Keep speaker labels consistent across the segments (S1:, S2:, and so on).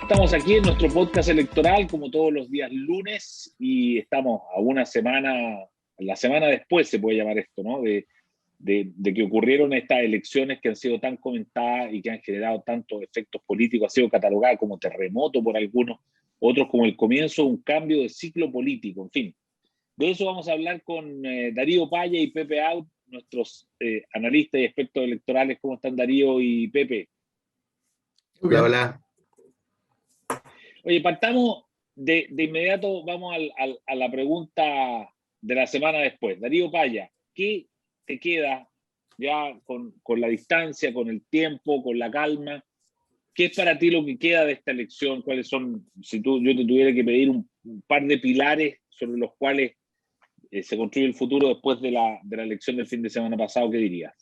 S1: Estamos aquí en nuestro podcast electoral, como todos los días lunes, y estamos a una semana, la semana después se puede llamar esto, ¿no? De que ocurrieron estas elecciones que han sido tan comentadas y que han generado tantos efectos políticos, ha sido catalogada como terremoto por algunos, otros como el comienzo de un cambio de ciclo político, en fin. De eso vamos a hablar con Darío Paya y Pepe Out, nuestros analistas y expertos electorales. ¿Cómo están, Darío y Pepe?
S2: Hola, hola.
S1: Oye, partamos de inmediato, vamos a la pregunta de la semana después. Darío Paya, ¿qué te queda ya con la distancia, con el tiempo, con la calma? ¿Qué es para ti lo que queda de esta elección? ¿Cuáles son, si yo te tuviera que pedir un par de pilares sobre los cuales se construye el futuro después de la elección del fin de semana pasado, qué dirías?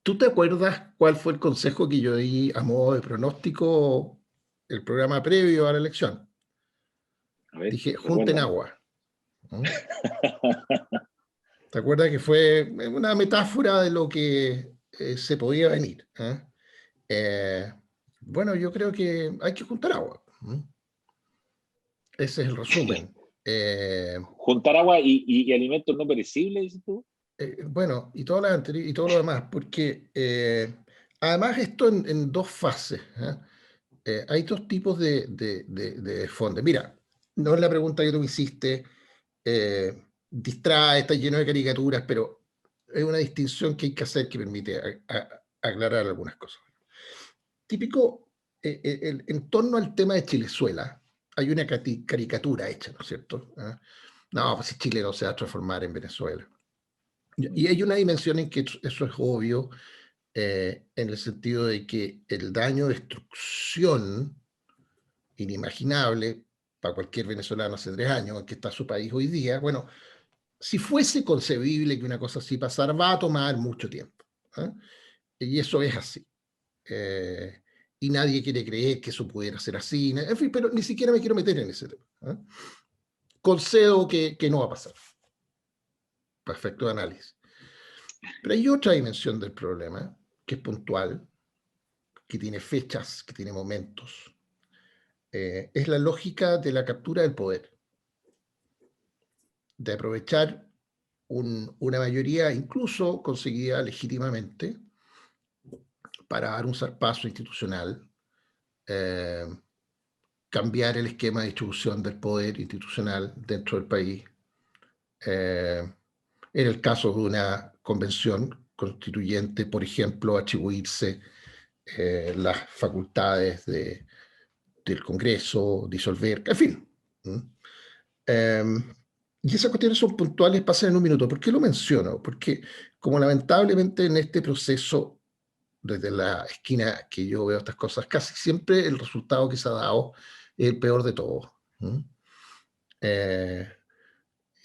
S2: ¿Tú te acuerdas cuál fue el consejo que yo di a modo de pronóstico el programa previo a la elección?
S1: A ver,
S2: dije, junten agua. ¿Te acuerdas que fue una metáfora de lo que se podía venir? Bueno, yo creo que hay que juntar agua. Ese es el resumen.
S1: Juntar agua y alimentos no perecibles, dices tú.
S2: Bueno, y todo lo demás, porque además esto en dos fases. Hay dos tipos de fondos. Mira, no es la pregunta que tú me hiciste, distrae, está lleno de caricaturas, pero es una distinción que hay que hacer que permite aclarar algunas cosas. Típico, en torno al tema de Chilezuela, hay una caricatura hecha, ¿no es cierto? No, pues si Chile no se va a transformar en Venezuela. Y hay una dimensión en que eso es obvio, en el sentido de que el daño, destrucción inimaginable para cualquier venezolano hace 3 años, en que está su país hoy día, bueno, si fuese concebible que una cosa así pasara, va a tomar mucho tiempo. Y eso es así. Y nadie quiere creer que eso pudiera ser así, en fin, pero ni siquiera me quiero meter en ese tema. Concedo que no va a pasar. Perfecto análisis. Pero hay otra dimensión del problema, que es puntual, que tiene fechas, que tiene momentos. Es la lógica de la captura del poder, de aprovechar una mayoría incluso conseguida legítimamente para dar un zarpazo institucional, cambiar el esquema de distribución del poder institucional dentro del país. En el caso de una convención constituyente, por ejemplo, atribuirse las facultades del Congreso, disolver, en fin. Y esas cuestiones son puntuales, pasan en un minuto. ¿Por qué lo menciono? Porque como lamentablemente en este proceso, desde la esquina que yo veo estas cosas, casi siempre el resultado que se ha dado es el peor de todos.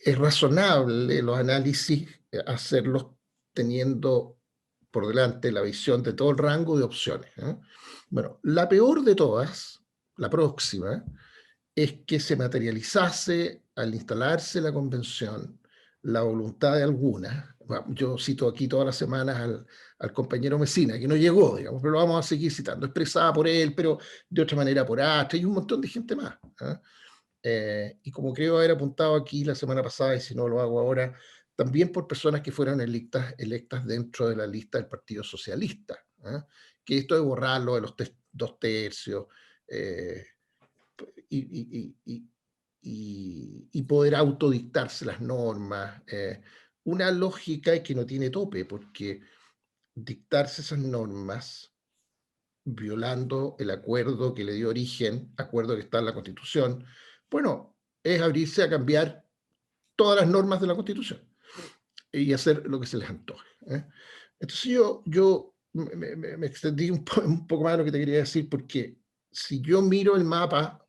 S2: Es razonable los análisis hacerlos teniendo por delante la visión de todo el rango de opciones. Bueno, la peor de todas, la próxima, es que se materializase al instalarse la convención la voluntad de algunas. Yo cito aquí todas las semanas al compañero Mesina, que no llegó, digamos, pero lo vamos a seguir citando, expresada por él, pero de otra manera por Astre, y un montón de gente más. Y como creo haber apuntado aquí la semana pasada, y si no lo hago ahora, también por personas que fueron electas dentro de la lista del Partido Socialista, que esto de borrarlo de los 2/3, y poder autodictarse las normas, una lógica que no tiene tope, porque dictarse esas normas violando el acuerdo que le dio origen, acuerdo que está en la Constitución, bueno, es abrirse a cambiar todas las normas de la Constitución y hacer lo que se les antoje. Entonces yo me extendí un poco más de lo que te quería decir, porque si yo miro el mapa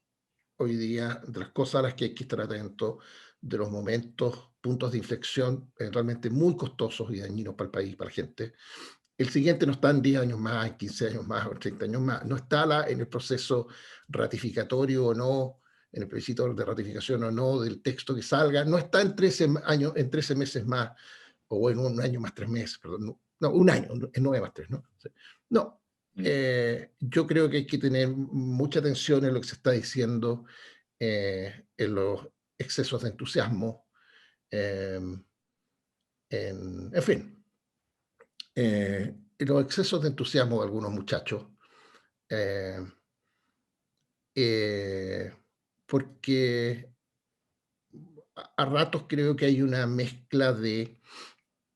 S2: hoy día, de las cosas a las que hay que estar atento, de los momentos, puntos de inflexión eventualmente muy costosos y dañinos para el país, para la gente. El siguiente no está en 10 años más, en 15 años más o en 30 años más. No está en el proceso ratificatorio o no, en el plebiscito de ratificación o no del texto que salga. No está en 13 meses más, o en un año más 3 meses, perdón. No, un año, en 9 más 3, ¿no? No, yo creo que hay que tener mucha atención en lo que se está diciendo, en los excesos de entusiasmo, eh, en fin, en los excesos de entusiasmo de algunos muchachos, eh, eh, porque a ratos creo que hay una mezcla de,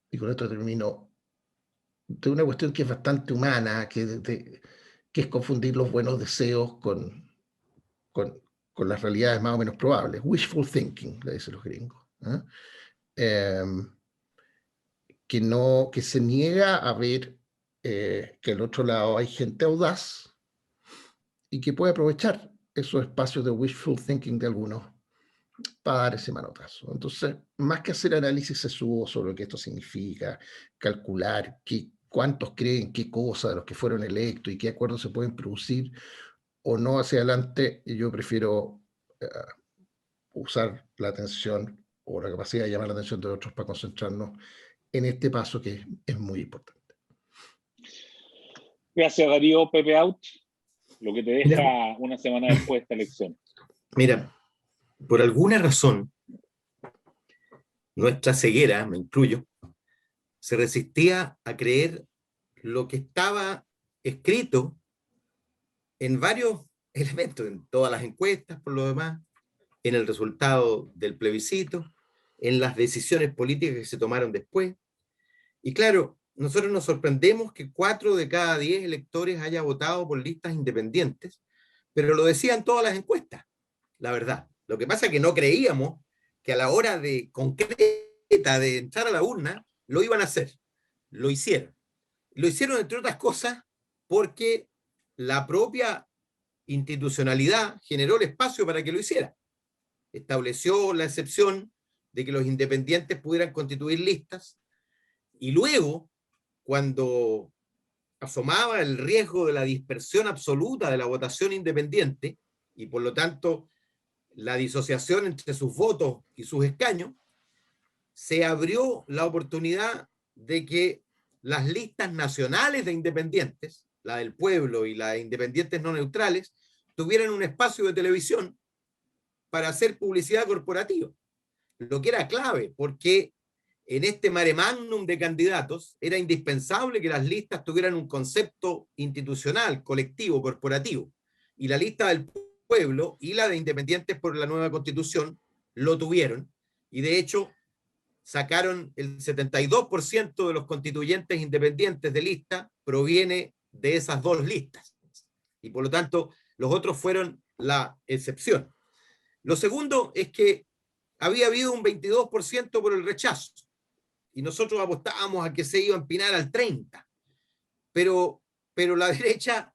S2: y con esto termino, de una cuestión que es bastante humana, que es confundir los buenos deseos con, con las realidades más o menos probables. Wishful thinking, le dicen los gringos. ¿Eh? Em, que se niega a ver que al otro lado hay gente audaz y que puede aprovechar esos espacios de wishful thinking de algunos para dar ese manotazo. Entonces, más que hacer análisis sesudo sobre lo que esto significa, calcular cuántos creen qué cosa de los que fueron electos y qué acuerdos se pueden producir o no hacia adelante, yo prefiero usar la atención o la capacidad de llamar la atención de otros para concentrarnos en este paso que es muy importante.
S1: Gracias, Darío. Pepe Out, lo que te deja
S3: Mira,
S1: una semana después de esta elección.
S3: mira, por alguna razón, nuestra ceguera, me incluyo, se resistía a creer lo que estaba escrito en varios elementos, en todas las encuestas, por lo demás, en el resultado del plebiscito, en las decisiones políticas que se tomaron después. Y claro, nosotros nos sorprendemos que 4 de cada 10 electores haya votado por listas independientes, pero lo decían todas las encuestas, la verdad. Lo que pasa es que no creíamos que a la hora de concreta de entrar a la urna, lo iban a hacer. Lo hicieron. Lo hicieron, entre otras cosas, porque la propia institucionalidad generó el espacio para que lo hiciera. Estableció la excepción de que los independientes pudieran constituir listas, y luego, cuando asomaba el riesgo de la dispersión absoluta de la votación independiente, y por lo tanto la disociación entre sus votos y sus escaños, se abrió la oportunidad de que las listas nacionales de independientes, la del pueblo y la de independientes no neutrales, tuvieran un espacio de televisión para hacer publicidad corporativa, lo que era clave, porque en este mare magnum de candidatos era indispensable que las listas tuvieran un concepto institucional, colectivo, corporativo, y la lista del pueblo y la de independientes por la nueva constitución lo tuvieron, y de hecho sacaron el 72% de los constituyentes independientes de lista proviene de esas dos listas, y por lo tanto los otros fueron la excepción. Lo segundo es que había habido un 22% por el rechazo, y nosotros apostábamos a que se iba a empinar al 30%, pero la derecha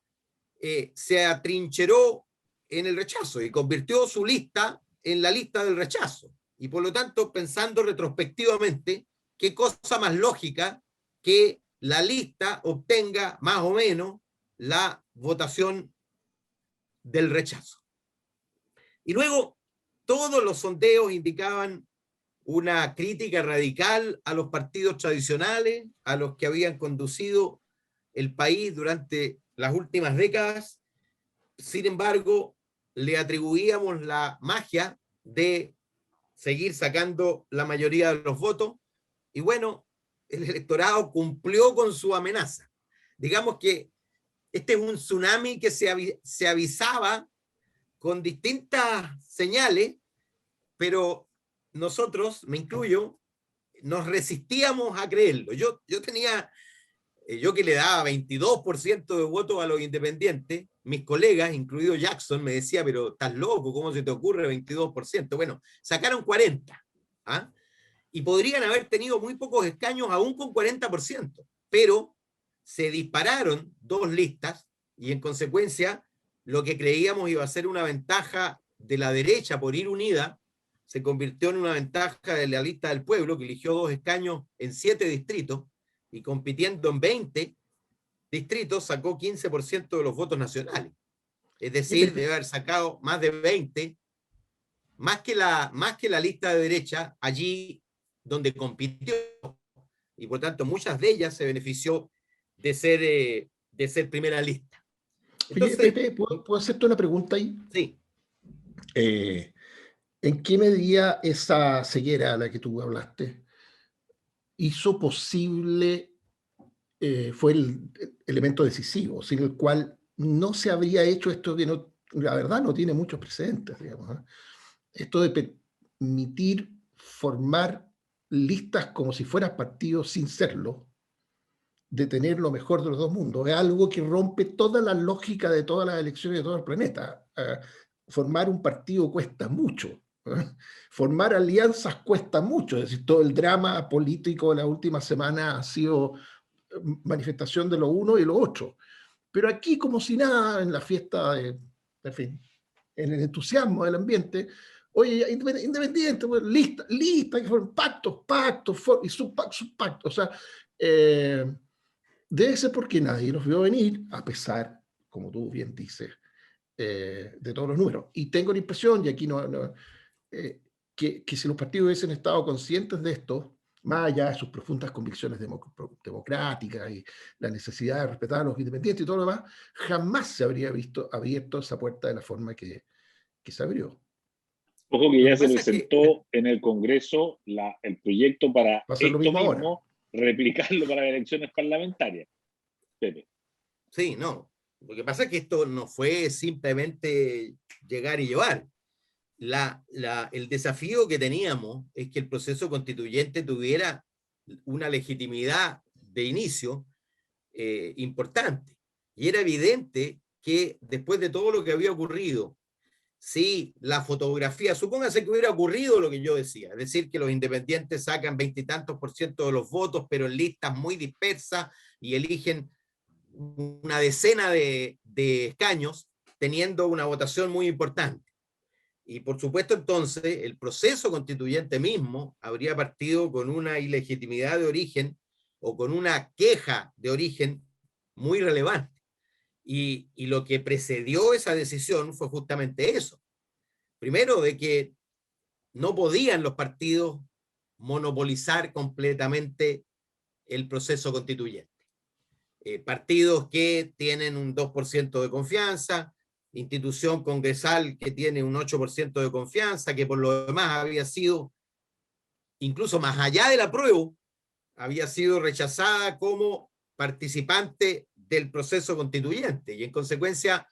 S3: se atrincheró en el rechazo y convirtió su lista en la lista del rechazo. Y por lo tanto, pensando retrospectivamente, qué cosa más lógica que la lista obtenga más o menos la votación del rechazo. Y luego, todos los sondeos indicaban una crítica radical a los partidos tradicionales, a los que habían conducido el país durante las últimas décadas. Sin embargo, le atribuíamos la magia de seguir sacando la mayoría de los votos, y bueno, el electorado cumplió con su amenaza. Digamos que este es un tsunami que se avisaba con distintas señales, pero nosotros, me incluyo, nos resistíamos a creerlo. Yo que le daba 22% de votos a los independientes, mis colegas, incluido Jackson, me decía, pero estás loco, ¿cómo se te ocurre 22%? Bueno, sacaron 40%, ¿ah? Y podrían haber tenido muy pocos escaños aún con 40%, pero se dispararon dos listas y en consecuencia lo que creíamos iba a ser una ventaja de la derecha por ir unida se convirtió en una ventaja de la lista del pueblo, que eligió 2 escaños en 7 distritos, y compitiendo en 20 distritos sacó 15% de los votos nacionales. Es decir, debe haber sacado más de 20, más que la lista de derecha, allí donde compitió, y por tanto muchas de ellas se benefició de ser primera lista.
S2: Entonces, oye, Pepe, ¿puedo hacerte una pregunta ahí?
S3: Sí.
S2: ¿En qué medida esa ceguera a la que tú hablaste hizo posible, fue el elemento decisivo, sin el cual no se habría hecho esto que no, la verdad no tiene muchos precedentes, digamos, ¿eh? Esto de permitir formar listas como si fueran partidos sin serlo, de tener lo mejor de los dos mundos, es algo que rompe toda la lógica de todas las elecciones de todo el planeta. Formar un partido cuesta mucho. Formar alianzas cuesta mucho, es decir, todo el drama político de la última semana ha sido manifestación de lo uno y lo otro. Pero aquí, como si nada, en la fiesta, en fin, en el entusiasmo del ambiente, oye, independiente, pues, lista, que fueron pactos, y subpactos. O sea, debe ser porque nadie los vio venir, a pesar, como tú bien dices, de todos los números. Y tengo la impresión, y aquí que si los partidos hubiesen estado conscientes de esto, más allá de sus profundas convicciones democráticas y la necesidad de respetar a los independientes y todo lo demás, jamás se habría visto abierto esa puerta de la forma que se abrió.
S1: Ojo que ya se presentó en el Congreso el proyecto para esto mismo, replicarlo para elecciones parlamentarias. Pepe.
S3: Sí, no. Lo que pasa es que esto no fue simplemente llegar y llevar. El desafío que teníamos es que el proceso constituyente tuviera una legitimidad de inicio importante. Y era evidente que después de todo lo que había ocurrido, si la fotografía, supóngase que hubiera ocurrido lo que yo decía, es decir, que los independientes sacan 20 y tantos % de los votos, pero en listas muy dispersas y eligen una decena de escaños, teniendo una votación muy importante. Y por supuesto, entonces, el proceso constituyente mismo habría partido con una ilegitimidad de origen o con una queja de origen muy relevante. Y lo que precedió esa decisión fue justamente eso. Primero, de que no podían los partidos monopolizar completamente el proceso constituyente. Partidos que tienen un 2% de confianza, institución congresal que tiene un 8% de confianza, que por lo demás había sido, incluso más allá del apruebo, había sido rechazada como participante del proceso constituyente. Y en consecuencia,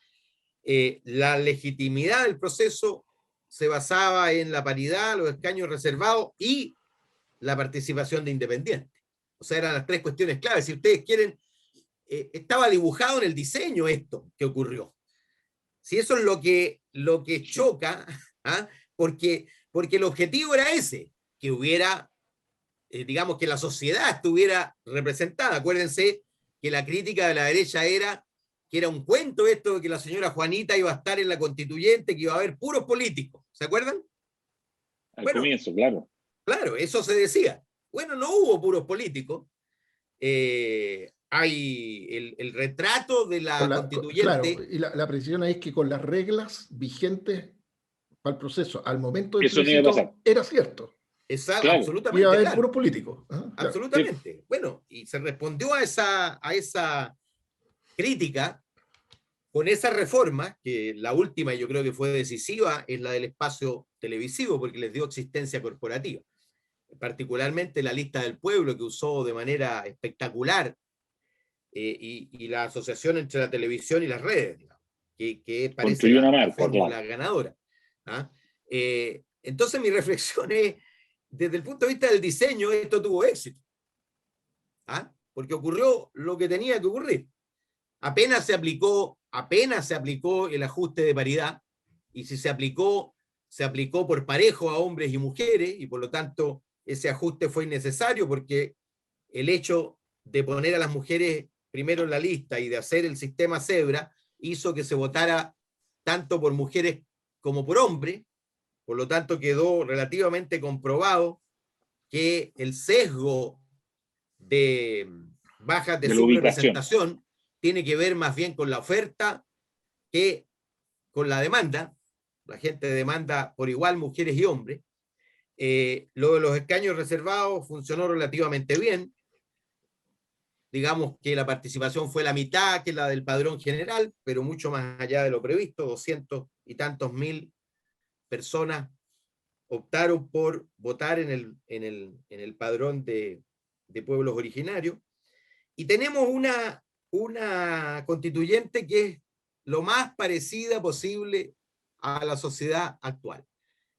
S3: la legitimidad del proceso se basaba en la paridad, los escaños reservados y la participación de independientes. O sea, eran las tres cuestiones claves. Si ustedes quieren, estaba dibujado en el diseño esto que ocurrió. Si eso es lo que choca, ¿ah? porque el objetivo era ese, que hubiera, digamos, que la sociedad estuviera representada. Acuérdense que la crítica de la derecha era que era un cuento esto de que la señora Juanita iba a estar en la constituyente, que iba a haber puros políticos. ¿Se acuerdan?
S1: Al comienzo, claro.
S3: Claro, eso se decía. Bueno, no hubo puros políticos. Hay el retrato de la constituyente.
S2: Claro, y la precisión es que con las reglas vigentes para el proceso, al momento del plebiscito, era cierto.
S3: Exacto, claro. Absolutamente.
S2: Iba a haber puros políticos.
S3: Claro. Absolutamente. Sí. Bueno, y se respondió a esa crítica con esa reforma, que la última yo creo que fue decisiva, es la del espacio televisivo, porque les dio existencia corporativa. Particularmente la lista del pueblo, que usó de manera espectacular, y la asociación entre la televisión y las redes, digamos, que parece la fórmula ganadora. ¿Ah? Entonces mi reflexión es, desde el punto de vista del diseño, esto tuvo éxito. ¿Ah? Porque ocurrió lo que tenía que ocurrir. Apenas se aplicó el ajuste de paridad, y si se aplicó por parejo a hombres y mujeres, y por lo tanto ese ajuste fue innecesario, porque el hecho de poner a las mujeres primero en la lista y de hacer el sistema cebra hizo que se votara tanto por mujeres como por hombres. Por lo tanto quedó relativamente comprobado que el sesgo de bajas de subrepresentación tiene que ver más bien con la oferta que con la demanda. La gente demanda por igual mujeres y hombres. Lo de los escaños reservados funcionó relativamente bien. digamos que la participación fue la mitad que la del padrón general, pero mucho más allá de lo previsto, 200 y tantos mil personas optaron por votar en el padrón de pueblos originarios. Y tenemos una constituyente que es lo más parecida posible a la sociedad actual.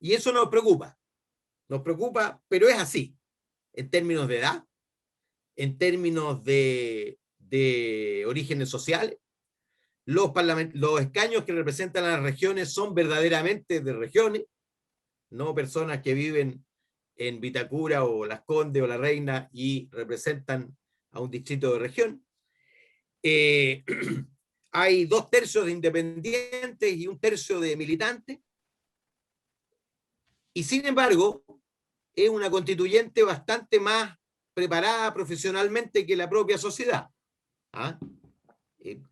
S3: Y eso nos preocupa, pero es así, en términos de edad, en términos de orígenes sociales. Los escaños que representan a las regiones son verdaderamente de regiones, no personas que viven en Vitacura o Las Condes o La Reina y representan a un distrito de región. Hay 2/3 de independientes y 1/3 de militantes, y sin embargo es una constituyente bastante más preparada profesionalmente que la propia sociedad.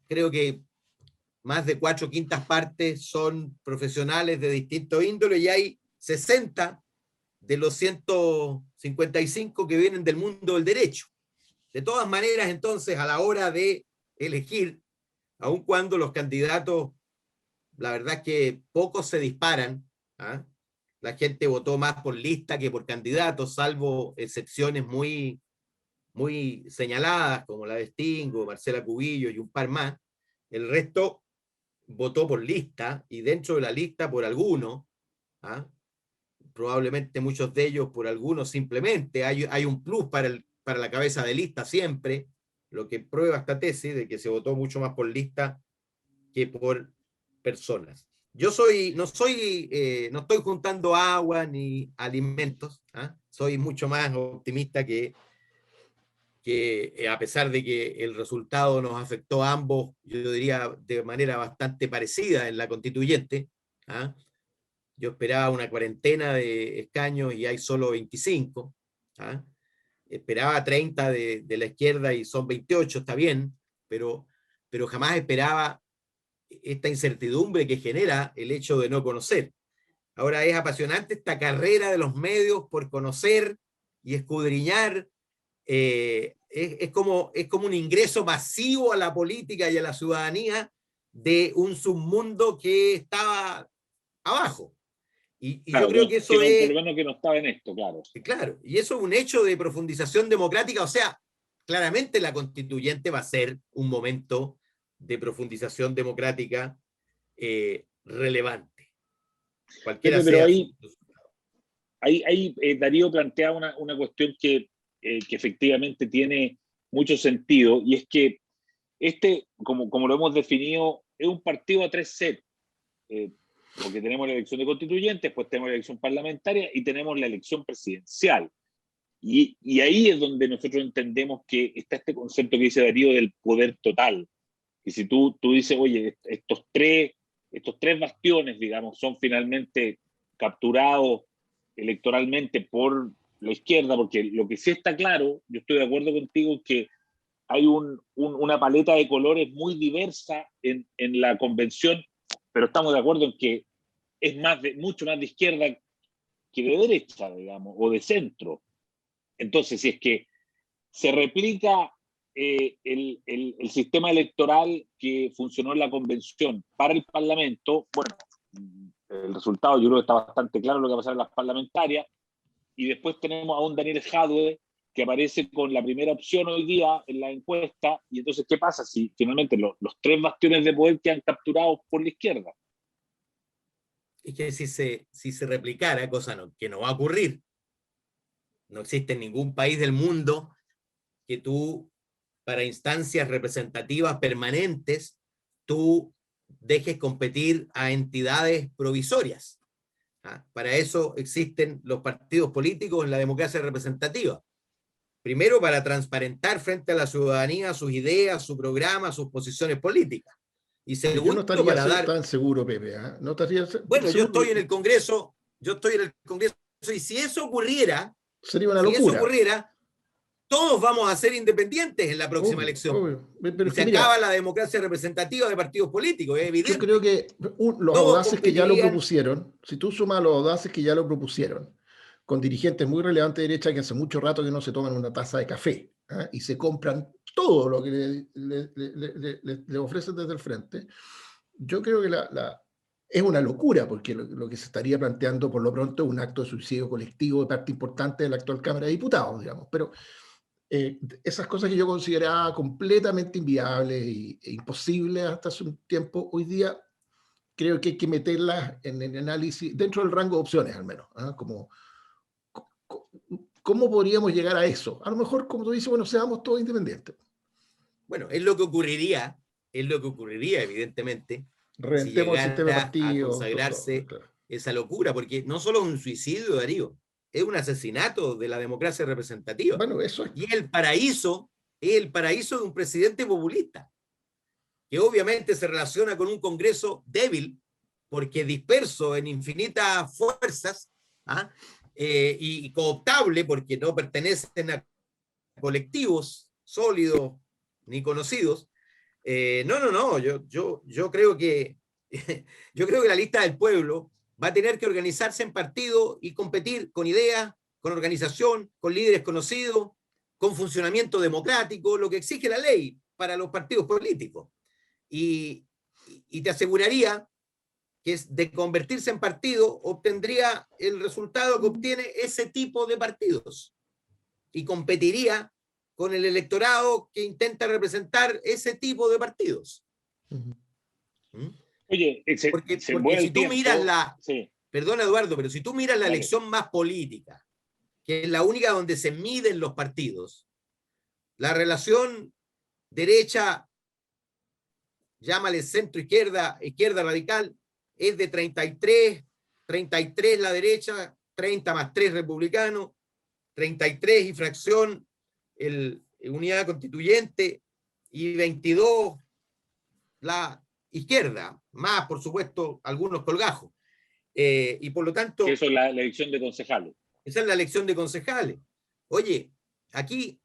S3: Creo que más de 4/5 partes son profesionales de distintos índoles, y hay 60 de los 155 que vienen del mundo del derecho. De todas maneras, entonces, a la hora de elegir, aun cuando los candidatos, la verdad es que pocos se disparan, la gente votó más por lista que por candidatos, salvo excepciones muy, muy señaladas, como la de Stingo, Marcela Cubillo y un par más. El resto votó por lista, y dentro de la lista por alguno, probablemente muchos de ellos por algunos simplemente. Hay un plus para la cabeza de lista siempre, lo que prueba esta tesis de que se votó mucho más por lista que por personas. Yo no estoy juntando agua ni alimentos, soy mucho más optimista que a pesar de que el resultado nos afectó a ambos, yo diría de manera bastante parecida en la constituyente. Yo esperaba una cuarentena de escaños y hay solo 25. Esperaba 30 de la izquierda y son 28, está bien, pero jamás esperaba esta incertidumbre que genera el hecho de no conocer. Ahora es apasionante esta carrera de los medios por conocer y escudriñar. Es como un ingreso masivo a la política y a la ciudadanía de un submundo que estaba abajo. Y
S1: claro,
S3: yo creo que eso es...
S1: Por lo menos que no estaba en esto, claro.
S3: Claro, y eso es un hecho de profundización democrática. O sea, claramente la constituyente va a ser un momento de profundización democrática relevante. Cualquiera
S1: Pero
S3: sea
S1: ahí Darío plantea una cuestión que efectivamente tiene mucho sentido, y es que como lo hemos definido, es un partido a 3 sets, porque tenemos la elección de constituyentes, pues tenemos la elección parlamentaria y tenemos la elección presidencial. Y ahí es donde nosotros entendemos que está este concepto que dice Darío del poder total. Y si tú dices, oye, estos tres bastiones, digamos, son finalmente capturados electoralmente por la izquierda, porque lo que sí está claro, yo estoy de acuerdo contigo, que hay una paleta de colores muy diversa en la convención, pero estamos de acuerdo en que es mucho más de izquierda que de derecha, digamos, o de centro. Entonces, si es que se replica el sistema electoral que funcionó en la convención para el Parlamento, bueno, el resultado yo creo que está bastante claro lo que va a pasar en las parlamentarias, y después tenemos a un Daniel Jadwe que aparece con la primera opción hoy día en la encuesta, y entonces, ¿qué pasa si finalmente los 3 bastiones de poder quedan capturados por la izquierda?
S3: Es que si se replicara, cosa que no va a ocurrir, no existe en ningún país del mundo que tú, para instancias representativas permanentes, tú dejes competir a entidades provisorias. Para eso existen los partidos políticos en la democracia representativa. Primero, para transparentar frente a la ciudadanía sus ideas, su programa, sus posiciones políticas. Y segundo,
S2: yo no estaría
S3: para dar...
S2: tan seguro, Pepe. No estaría
S3: bueno, yo estoy en el Congreso, y si eso ocurriera,
S2: sería una locura.
S3: todos vamos a ser independientes en la próxima elección.
S2: Obvio. Pero
S3: y se acaba la democracia representativa de partidos políticos, es evidente.
S2: Yo creo que los audaces que ya lo propusieron, si tú sumas los audaces que ya lo propusieron, con dirigentes muy relevantes de derecha que hace mucho rato que no se toman una taza de café, ¿ah? Y se compran todo lo que le ofrecen desde el frente. Yo creo que es una locura, porque lo que se estaría planteando por lo pronto es un acto de suicidio colectivo de parte importante de la actual Cámara de Diputados, digamos. Pero esas cosas que yo consideraba completamente inviables e imposibles hasta hace un tiempo, hoy día creo que hay que meterlas en el análisis, dentro del rango de opciones al menos, ¿ah? Como, ¿cómo podríamos llegar a eso? A lo mejor, como tú dices, bueno, seamos todos independientes.
S3: Bueno, es lo que ocurriría evidentemente, si
S2: Reventemos el sistema de
S3: llegara a
S2: partidos,
S3: consagrarse
S2: claro.
S3: esa locura, porque no solo es un suicidio, Darío, es un asesinato de la democracia representativa.
S2: Bueno, eso es.
S3: Y es el paraíso de un presidente populista, que obviamente se relaciona con un Congreso débil, porque disperso en infinitas fuerzas, ¿ah? Y cooptable, porque no pertenecen a colectivos sólidos ni conocidos. No, yo creo que yo creo que la lista del pueblo va a tener que organizarse en partido y competir con ideas, con organización, con líderes conocidos, con funcionamiento democrático, lo que exige la ley para los partidos políticos. Y te aseguraría que de convertirse en partido obtendría el resultado que obtiene ese tipo de partidos y competiría con el electorado que intenta representar ese tipo de partidos. ¿Mm?
S1: Oye,
S3: porque
S1: si
S3: tú miras
S1: sí.
S3: Perdona Eduardo, pero si tú miras la elección más política, que es la única donde se miden los partidos, la relación derecha, llámale centro izquierda, izquierda radical, es de 33 la derecha, 30 más 3 republicanos, 33 y fracción unidad constituyente, y 22 la izquierda, más por supuesto algunos colgajos. Y por lo tanto...
S1: Eso es la elección de concejales.
S3: Esa es la elección de concejales. Oye, aquí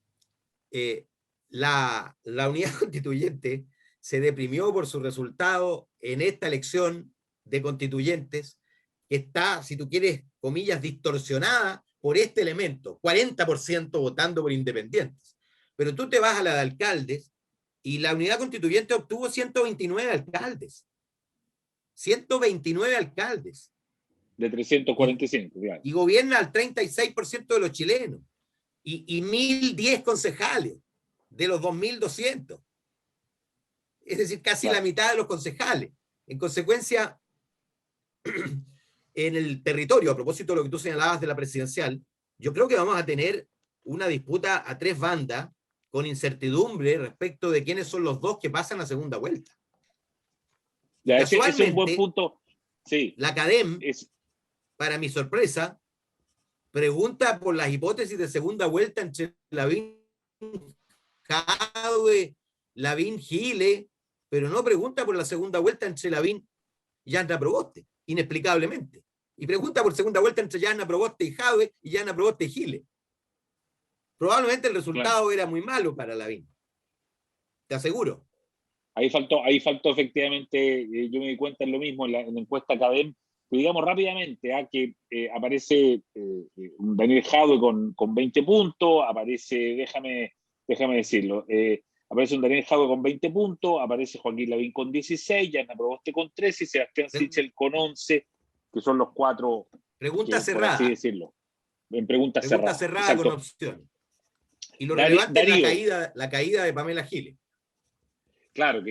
S3: la unidad constituyente se deprimió por su resultado en esta elección de constituyentes, que está, si tú quieres, comillas, distorsionada por este elemento, 40% votando por independientes. Pero tú te vas a la de alcaldes y la unidad constituyente obtuvo 129 alcaldes. 129 alcaldes.
S1: De 345, claro.
S3: Y gobierna al 36% de los chilenos. Y 1.010 concejales de los 2.200. Es decir, casi la mitad de los concejales. En consecuencia, en el territorio, a propósito de lo que tú señalabas de la presidencial, yo creo que vamos a tener una disputa a tres bandas con incertidumbre respecto de quiénes son los dos que pasan a segunda vuelta.
S1: Ya, ese es un buen punto. Sí.
S3: La CADEM, para mi sorpresa, pregunta por las hipótesis de segunda vuelta entre Lavín, Jadwe, Lavín, Gile, pero no pregunta por la segunda vuelta entre Lavín y Yasna Proboste, inexplicablemente. Y pregunta por segunda vuelta entre Yasna Proboste y Jadwe y Yasna Proboste y Gile. Probablemente el resultado era muy malo para Lavín. Te aseguro.
S1: Ahí faltó efectivamente, yo me di cuenta en lo mismo, en la encuesta CADEM, digamos rápidamente, que aparece un Daniel Jadwe con 20 puntos, aparece, déjame decirlo, aparece un Daniel Jadwe con 20 puntos, aparece Joaquín Lavín con 16, Yasna Proboste con 13 y Sebastián Sichel con 11, que son los cuatro.
S3: Pregunta cerrada.
S1: Por así decirlo. En pregunta cerrada.
S3: Cerrada con opciones. Y lo relevante es la caída de Pamela Giles.
S1: Claro,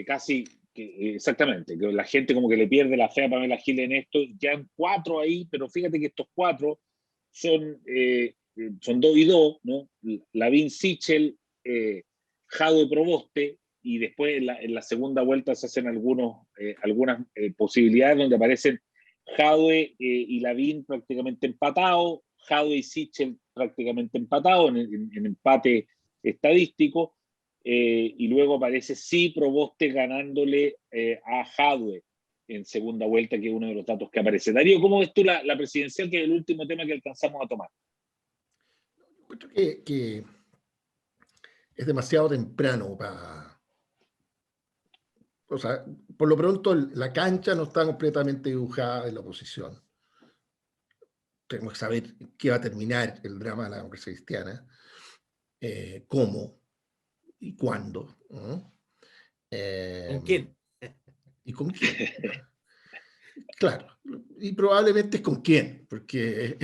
S1: exactamente, que la gente como que le pierde la fe a Pamela Giles en esto, quedan 4 ahí, pero fíjate que estos 4 son 2 y 2, ¿no? Lavín, Sichel, Jadwe, Proboste, y después en la segunda vuelta se hacen algunas posibilidades donde aparecen Jadwe y Lavín prácticamente empatados, Jadwe y Sichel prácticamente empatados en empate estadístico. Y luego aparece Proboste ganándole a Jadwe en segunda vuelta, que es uno de los datos que aparece. Darío, ¿cómo ves tú la presidencial, que es el último tema que alcanzamos a tomar?
S2: Creo que es demasiado temprano para... O sea, por lo pronto la cancha no está completamente dibujada en la oposición. tenemos que saber qué va a terminar el drama de la democracia cristiana, cómo y cuándo, ¿no?
S3: ¿Con quién?
S2: ¿Y con quién? Claro, y probablemente es con quién, porque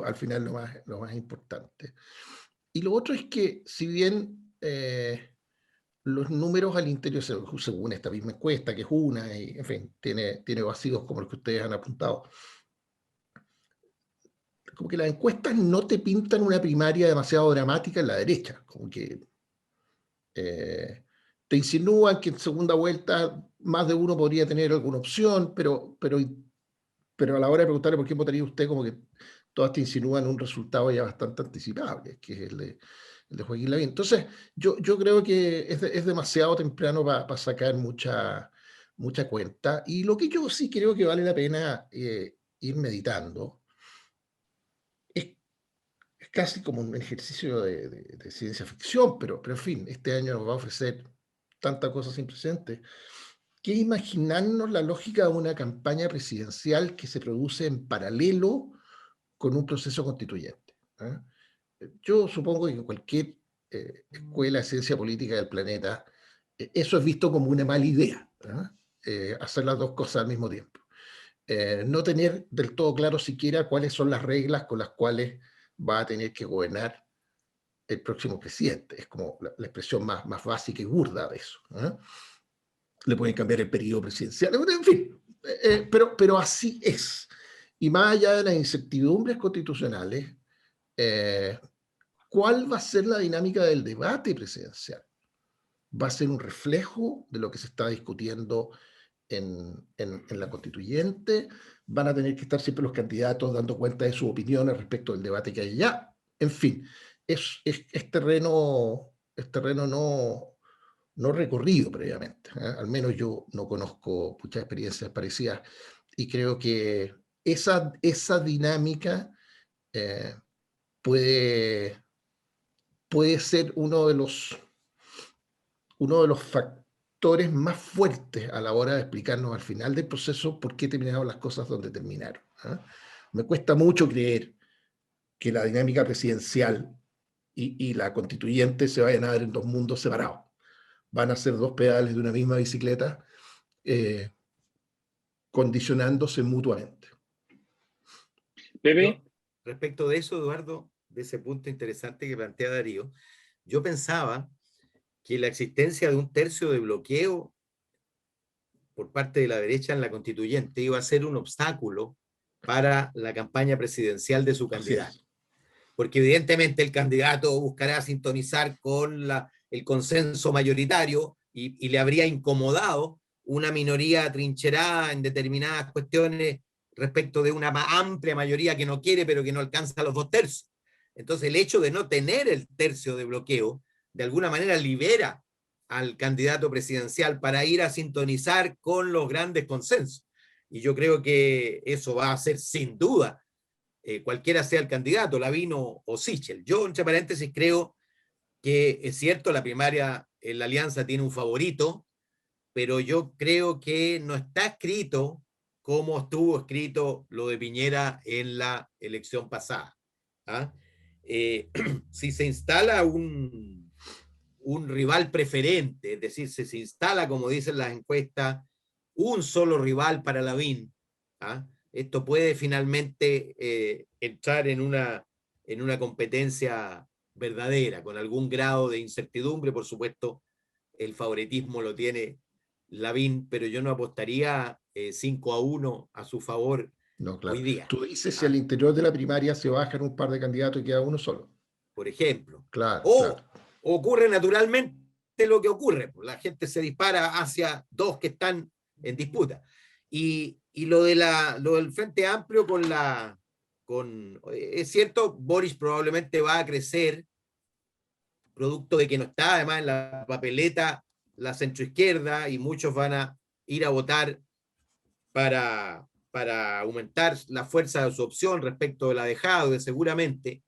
S2: al final lo más importante. Y lo otro es que, si bien los números al interior, según esta misma encuesta, que es una, y en fin, tiene vacíos como los que ustedes han apuntado, como que las encuestas no te pintan una primaria demasiado dramática en la derecha, como que te insinúan que en segunda vuelta más de uno podría tener alguna opción, pero a la hora de preguntarle por qué votaría usted, como que todas te insinúan un resultado ya bastante anticipable, que es el de Joaquín Lavín. Entonces, yo creo que es demasiado temprano para sacar mucha cuenta. Y lo que yo sí creo que vale la pena ir meditando es casi como un ejercicio de ciencia ficción, pero en fin, este año nos va a ofrecer tantas cosas sin precedentes, que imaginarnos la lógica de una campaña presidencial que se produce en paralelo con un proceso constituyente. ¿Eh? Yo supongo que en cualquier escuela de ciencia política del planeta, eso es visto como una mala idea, hacer las dos cosas al mismo tiempo. No tener del todo claro siquiera cuáles son las reglas con las cuales va a tener que gobernar el próximo presidente. Es como la expresión más básica y burda de eso. Le pueden cambiar el periodo presidencial, en fin, pero así es. Y más allá de las incertidumbres constitucionales, ¿cuál va a ser la dinámica del debate presidencial? ¿Va a ser un reflejo de lo que se está discutiendo en la constituyente? ¿Van a tener que estar siempre los candidatos dando cuenta de sus opiniones respecto del debate que hay allá? En fin, es terreno no recorrido previamente. Al menos yo no conozco muchas experiencias parecidas y creo que esa dinámica eh, puede, puede ser uno de los factores más fuertes a la hora de explicarnos al final del proceso por qué terminaron las cosas donde terminaron. Me cuesta mucho creer que la dinámica presidencial y la constituyente se vayan a dar en dos mundos separados. Van a ser dos pedales de una misma bicicleta, eh, condicionándose mutuamente.
S1: Pepe,
S3: Respecto de eso, Eduardo, de ese punto interesante que plantea Darío, yo pensaba que la existencia de un tercio de bloqueo por parte de la derecha en la constituyente iba a ser un obstáculo para la campaña presidencial de su candidato. Porque evidentemente el candidato buscará sintonizar con el consenso mayoritario y le habría incomodado una minoría atrincherada en determinadas cuestiones respecto de una amplia mayoría que no quiere, pero que no alcanza los 2/3. Entonces el hecho de no tener el tercio de bloqueo, de alguna manera libera al candidato presidencial para ir a sintonizar con los grandes consensos. Y yo creo que eso va a ser sin duda, cualquiera sea el candidato, Lavín o Sichel. Yo, entre paréntesis, creo que es cierto, la primaria en la alianza tiene un favorito, pero yo creo que no está escrito como estuvo escrito lo de Piñera en la elección pasada. ¿Ah? Si se instala un rival preferente, es decir, si se instala, como dicen las encuestas, un solo rival para Lavín, ¿ah? Esto puede finalmente entrar en una competencia verdadera, con algún grado de incertidumbre. Por supuesto, el favoritismo lo tiene Lavín, pero yo no apostaría 5-1 a su favor
S2: No, claro.
S3: hoy día.
S2: Tú dices si al interior de la primaria se bajan un par de candidatos y queda uno solo.
S3: Por ejemplo.
S2: Claro,
S3: O
S2: claro.
S3: ocurre naturalmente lo que ocurre, la gente se dispara hacia dos que están en disputa. Y lo del Frente Amplio es cierto, Boris probablemente va a crecer, producto de que no está además en la papeleta la centroizquierda, y muchos van a ir a votar para aumentar la fuerza de su opción respecto de la de Jadwe, seguramente,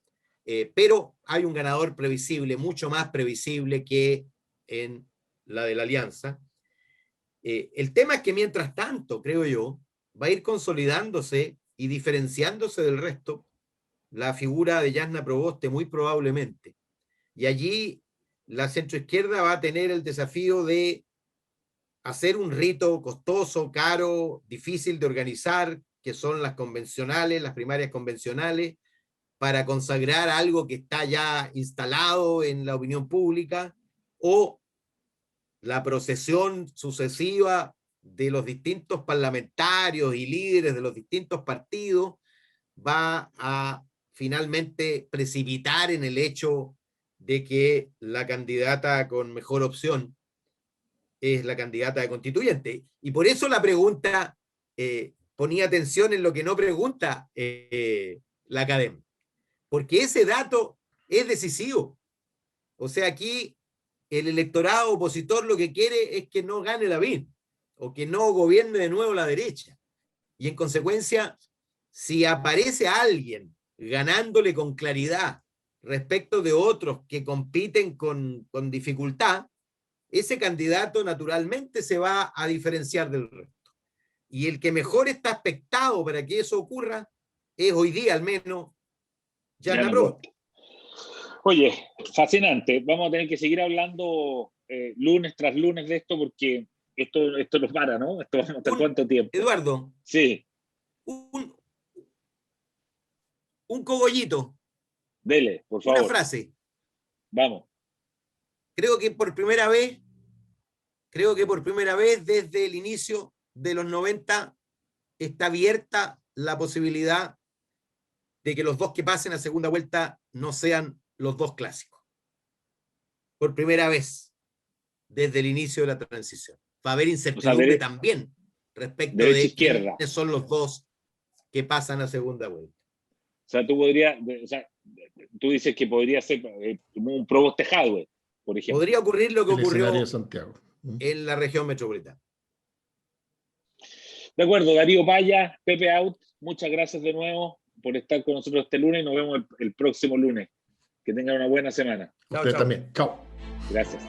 S3: pero hay un ganador previsible, mucho más previsible que en la de la alianza. El tema es que mientras tanto, creo yo, va a ir consolidándose y diferenciándose del resto, la figura de Jasna Proboste muy probablemente. Y allí la centroizquierda va a tener el desafío de hacer un rito costoso, caro, difícil de organizar, que son las convencionales, las primarias convencionales, para consagrar algo que está ya instalado en la opinión pública, o la procesión sucesiva de los distintos parlamentarios y líderes de los distintos partidos va a finalmente precipitar en el hecho de que la candidata con mejor opción es la candidata de constituyente. Y por eso la pregunta ponía atención en lo que no pregunta la academia, porque ese dato es decisivo. O sea, aquí el electorado opositor lo que quiere es que no gane Lavín, o que no gobierne de nuevo la derecha. Y en consecuencia, si aparece alguien ganándole con claridad respecto de otros que compiten con dificultad, ese candidato naturalmente se va a diferenciar del resto. Y el que mejor está expectado para que eso ocurra es hoy día, al menos, Jasna Proboste.
S1: Oye, fascinante. Vamos a tener que seguir hablando lunes tras lunes de esto, porque esto no para, ¿no? Esto ¿hasta cuánto tiempo?
S3: Eduardo.
S1: Sí.
S3: Un cogollito.
S1: Dele, por favor.
S3: Una frase.
S1: Vamos.
S3: Creo que por primera vez desde el inicio de los 90 está abierta la posibilidad de que los dos que pasen a segunda vuelta no sean los dos clásicos. Por primera vez desde el inicio de la transición. Va a haber incertidumbre también respecto de quiénes son los dos que pasan a segunda vuelta.
S1: O sea, tú dices que podría ser un Proboste Jadwe, por ejemplo.
S3: Podría ocurrir lo que ocurrió
S2: de Santiago,
S3: en la región metropolitana.
S1: De acuerdo, Darío Paya, Pepe Out, muchas gracias de nuevo por estar con nosotros este lunes y nos vemos el próximo lunes. Que tengan una buena semana.
S2: Usted también. Chao.
S1: Gracias.